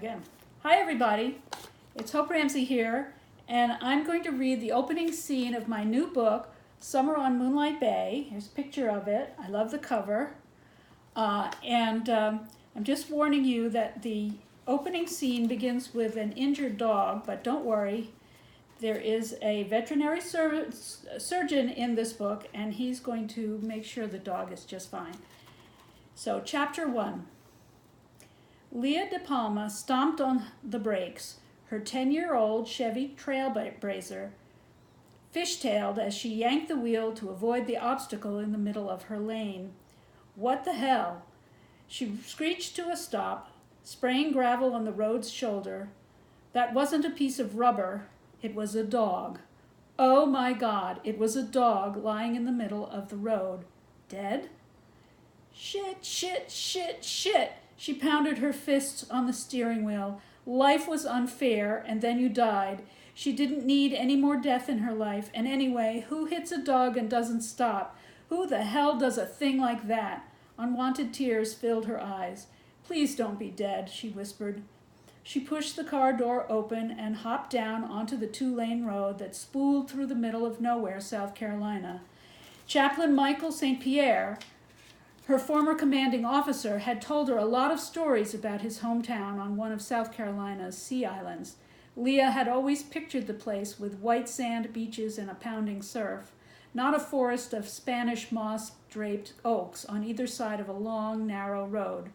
Again. Hi everybody, it's Hope Ramsay here, and I'm going to read the opening scene of my new book, Summer on Moonlight Bay. Here's a picture of it. I love the cover. I'm just warning you that the opening scene begins with an injured dog, but don't worry. There is a veterinary surgeon in this book, and he's going to make sure the dog is just fine. So, Chapter 1. Leah De Palma stomped on the brakes, her 10-year-old Chevy Trailblazer fishtailed as she yanked the wheel to avoid the obstacle in the middle of her lane. What the hell? She screeched to a stop, spraying gravel on the road's shoulder. That wasn't a piece of rubber, it was a dog. Oh my God, it was a dog lying in the middle of the road. Dead? Shit, shit, shit, shit! She pounded her fists on the steering wheel. Life was unfair, and then you died. She didn't need any more death in her life, and anyway, who hits a dog and doesn't stop? Who the hell does a thing like that? Unwanted tears filled her eyes. Please don't be dead, she whispered. She pushed the car door open and hopped down onto the 2-lane road that spooled through the middle of nowhere, South Carolina. Chaplain Michael St. Pierre, her former commanding officer, had told her a lot of stories about his hometown on one of South Carolina's sea islands. Leah had always pictured the place with white sand beaches and a pounding surf, not a forest of Spanish moss-draped oaks on either side of a long, narrow road.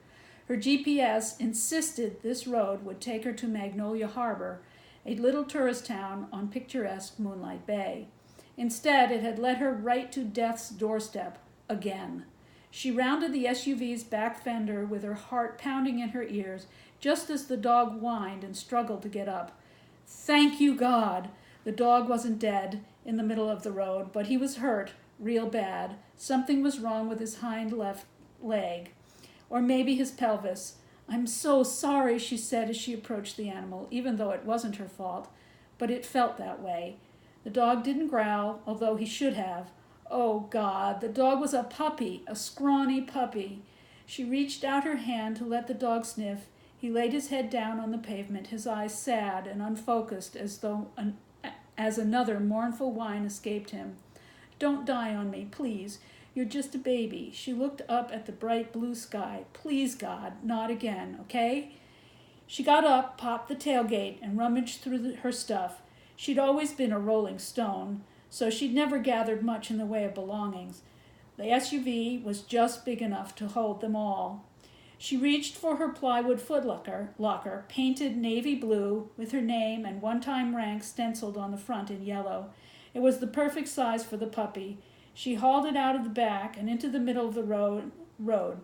Her GPS insisted this road would take her to Magnolia Harbor, a little tourist town on picturesque Moonlight Bay. Instead, it had led her right to death's doorstep, again. She rounded the SUV's back fender with her heart pounding in her ears, just as the dog whined and struggled to get up. Thank you, God! The dog wasn't dead in the middle of the road, but he was hurt, real bad. Something was wrong with his hind left leg. Or maybe his pelvis. I'm so sorry, she said as she approached the animal, even though it wasn't her fault. But it felt that way. The dog didn't growl, although he should have. Oh, God, the dog was a puppy, a scrawny puppy. She reached out her hand to let the dog sniff. He laid his head down on the pavement, his eyes sad and unfocused as another mournful whine escaped him. Don't die on me, please. You're just a baby. She looked up at the bright blue sky. Please, God, not again, okay? She got up, popped the tailgate, and rummaged through her stuff. She'd always been a rolling stone, so she'd never gathered much in the way of belongings. The SUV was just big enough to hold them all. She reached for her plywood footlocker, painted navy blue, with her name and one-time rank stenciled on the front in yellow. It was the perfect size for the puppy. She hauled it out of the back and into the middle of the road.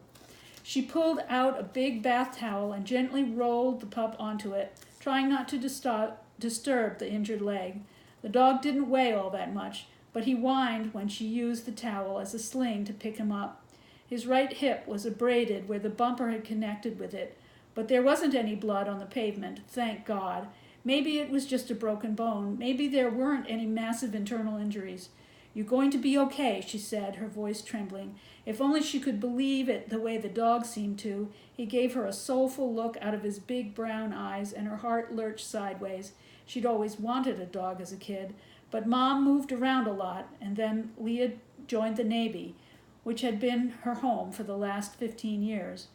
She pulled out a big bath towel and gently rolled the pup onto it, trying not to disturb the injured leg. The dog didn't weigh all that much, but he whined when she used the towel as a sling to pick him up. His right hip was abraded where the bumper had connected with it, but there wasn't any blood on the pavement, thank God. Maybe it was just a broken bone. Maybe there weren't any massive internal injuries. You're going to be okay, she said, her voice trembling. If only she could believe it the way the dog seemed to. He gave her a soulful look out of his big brown eyes, and her heart lurched sideways. She'd always wanted a dog as a kid, but Mom moved around a lot, and then Leah joined the Navy, which had been her home for the last 15 years.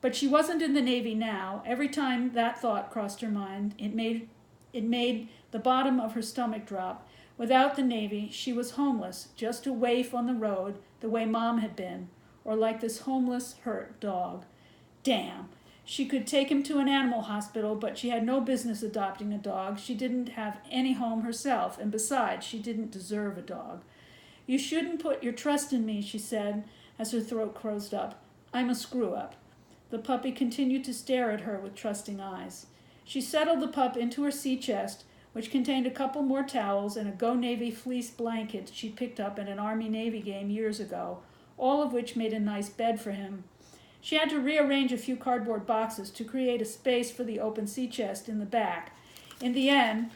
But she wasn't in the Navy now. Every time that thought crossed her mind, it made the bottom of her stomach drop. Without the Navy, she was homeless, just a waif on the road, the way Mom had been, or like this homeless, hurt dog. Damn! She could take him to an animal hospital, but she had no business adopting a dog. She didn't have any home herself, and besides, she didn't deserve a dog. You shouldn't put your trust in me, she said, as her throat closed up. I'm a screw-up. The puppy continued to stare at her with trusting eyes. She settled the pup into her sea chest, which contained a couple more towels and a Go Navy fleece blanket she picked up at an Army-Navy game years ago, all of which made a nice bed for him. She had to rearrange a few cardboard boxes to create a space for the open sea chest in the back. In the end,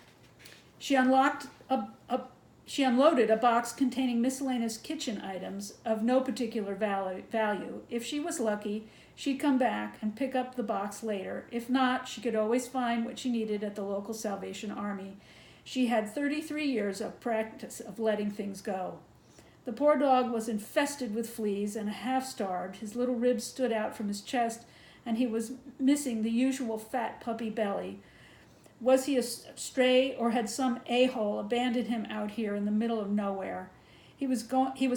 she unloaded a box containing miscellaneous kitchen items of no particular value. If she was lucky, She'd come back and pick up the box later. If not, she could always find what she needed at the local Salvation Army. She had 33 years of practice of letting things go. The poor dog was infested with fleas and half-starved. His little ribs stood out from his chest, and he was missing the usual fat puppy belly. Was he a stray, or had some a-hole abandoned him out here in the middle of nowhere? He was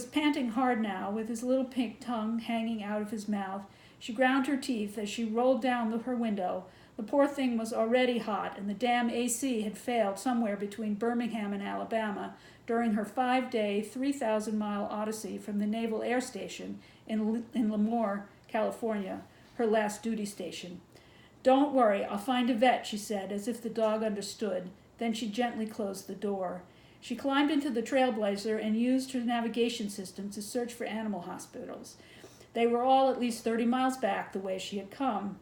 panting hard now, with his little pink tongue hanging out of his mouth. She ground her teeth as she rolled down her window. The poor thing was already hot, and the damn AC had failed somewhere between Birmingham and Alabama during her 5-day, 3,000-mile odyssey from the Naval Air Station in Lemoore, California, her last duty station. "Don't worry, I'll find a vet," she said, as if the dog understood. Then she gently closed the door. She climbed into the Trailblazer and used her navigation system to search for animal hospitals. They were all at least 30 miles back the way she had come.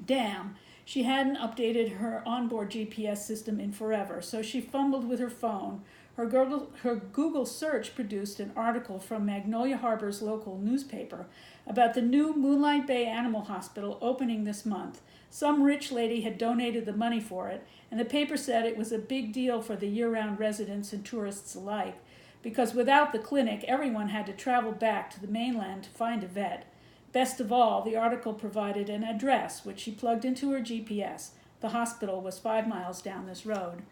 Damn, she hadn't updated her onboard GPS system in forever, so she fumbled with her phone. Her Google search produced an article from Magnolia Harbor's local newspaper about the new Moonlight Bay Animal Hospital opening this month. Some rich lady had donated the money for it, and the paper said it was a big deal for the year-round residents and tourists alike, because without the clinic, everyone had to travel back to the mainland to find a vet. Best of all, the article provided an address, which she plugged into her GPS. The hospital was 5 miles down this road.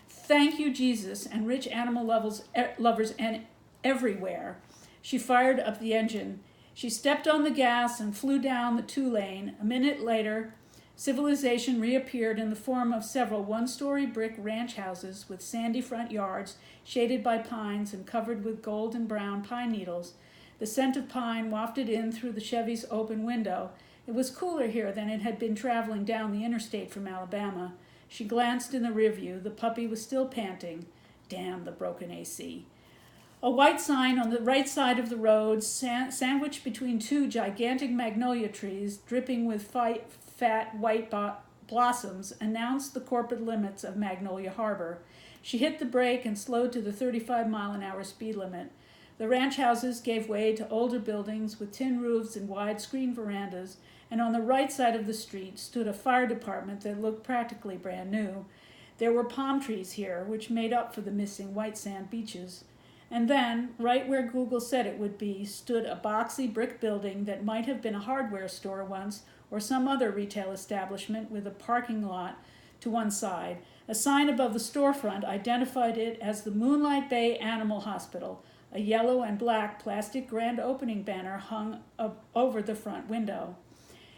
Thank you, Jesus, and rich animal lovers and everywhere. She fired up the engine. She stepped on the gas and flew down the 2-lane. A minute later, civilization reappeared in the form of several one-story brick ranch houses with sandy front yards, shaded by pines and covered with gold and brown pine needles. The scent of pine wafted in through the Chevy's open window. It was cooler here than it had been traveling down the interstate from Alabama. She glanced in the rearview. The puppy was still panting. Damn the broken AC. A white sign on the right side of the road, sandwiched between 2 gigantic magnolia trees, dripping with fat white blossoms, announced the corporate limits of Magnolia Harbor. She hit the brake and slowed to the 35-mile-an-hour speed limit. The ranch houses gave way to older buildings with tin roofs and wide screen verandas, and on the right side of the street stood a fire department that looked practically brand new. There were palm trees here, which made up for the missing white sand beaches. And then, right where Google said it would be, stood a boxy brick building that might have been a hardware store once, or some other retail establishment with a parking lot to one side. A sign above the storefront identified it as the Moonlight Bay Animal Hospital. A yellow and black plastic grand opening banner hung over the front window.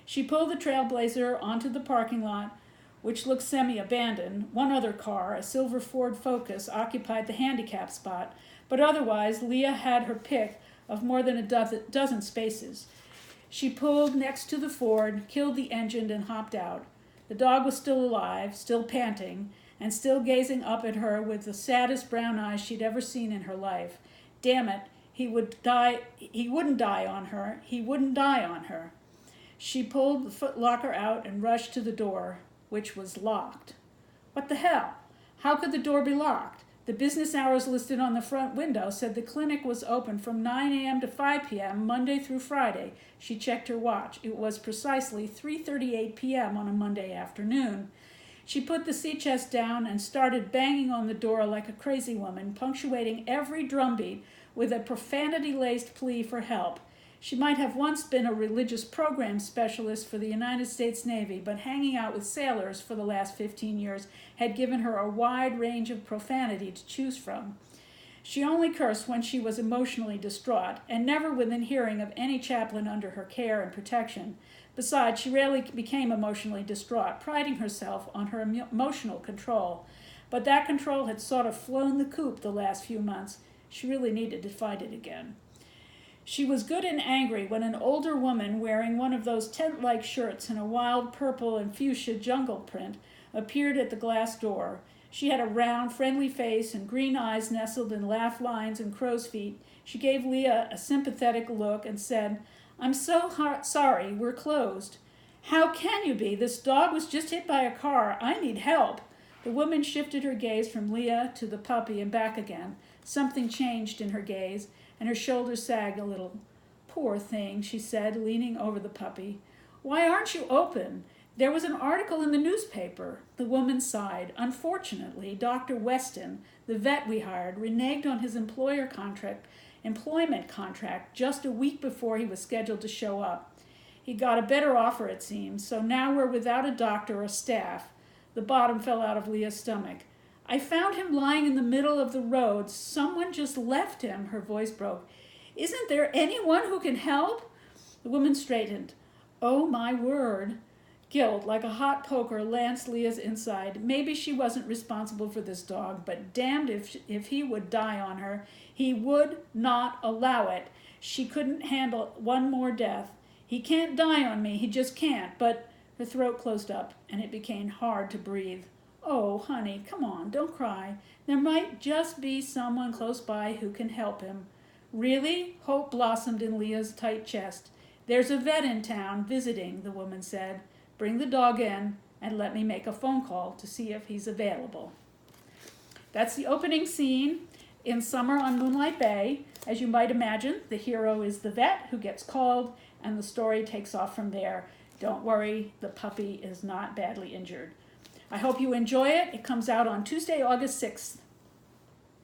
She pulled the Trailblazer onto the parking lot, which looked semi-abandoned. One other car, a silver Ford Focus, occupied the handicap spot, but otherwise Leah had her pick of more than a dozen spaces. She pulled next to the Ford, killed the engine, and hopped out. The dog was still alive, still panting, and still gazing up at her with the saddest brown eyes she'd ever seen in her life. Damn it, he wouldn't die on her. He wouldn't die on her. She pulled the footlocker out and rushed to the door, which was locked. What the hell? How could the door be locked? The business hours listed on the front window said the clinic was open from 9 a.m. to 5 p.m. Monday through Friday. She checked her watch. It was precisely 3:38 p.m. on a Monday afternoon. She put the sea chest down and started banging on the door like a crazy woman, punctuating every drumbeat with a profanity-laced plea for help. She might have once been a religious program specialist for the United States Navy, but hanging out with sailors for the last 15 years had given her a wide range of profanity to choose from. She only cursed when she was emotionally distraught, and never within hearing of any chaplain under her care and protection. Besides, she rarely became emotionally distraught, priding herself on her emotional control. But that control had sort of flown the coop the last few months. She really needed to find it again. She was good and angry when an older woman wearing one of those tent-like shirts in a wild purple and fuchsia jungle print appeared at the glass door. She had a round, friendly face and green eyes nestled in laugh lines and crow's feet. She gave Leah a sympathetic look and said, "I'm so sorry, we're closed." "How can you be? This dog was just hit by a car. I need help." The woman shifted her gaze from Leah to the puppy and back again. Something changed in her gaze, and her shoulders sagged a little. Poor thing, she said, leaning over the puppy. Why aren't you open? There was an article in the newspaper. The woman sighed. Unfortunately, Dr. Weston, the vet we hired, reneged on his employment contract just a week before he was scheduled to show up. He got a better offer, it seems, so now we're without a doctor or staff. The bottom fell out of Leah's stomach. I found him lying in the middle of the road. Someone just left him, her voice broke. Isn't there anyone who can help? The woman straightened. Oh, my word. Guilt, like a hot poker, lanced Leah's inside. Maybe she wasn't responsible for this dog, but damned if he would die on her. He would not allow it. She couldn't handle one more death. He can't die on me, he just can't, but her throat closed up and it became hard to breathe. Oh, honey, come on, don't cry. There might just be someone close by who can help him. Really? Hope blossomed in Leah's tight chest. There's a vet in town visiting, the woman said. Bring the dog in and let me make a phone call to see if he's available. That's the opening scene in Summer on Moonlight Bay. As you might imagine, the hero is the vet who gets called, and the story takes off from there. Don't worry, the puppy is not badly injured. I hope you enjoy it. It comes out on Tuesday, August 6th.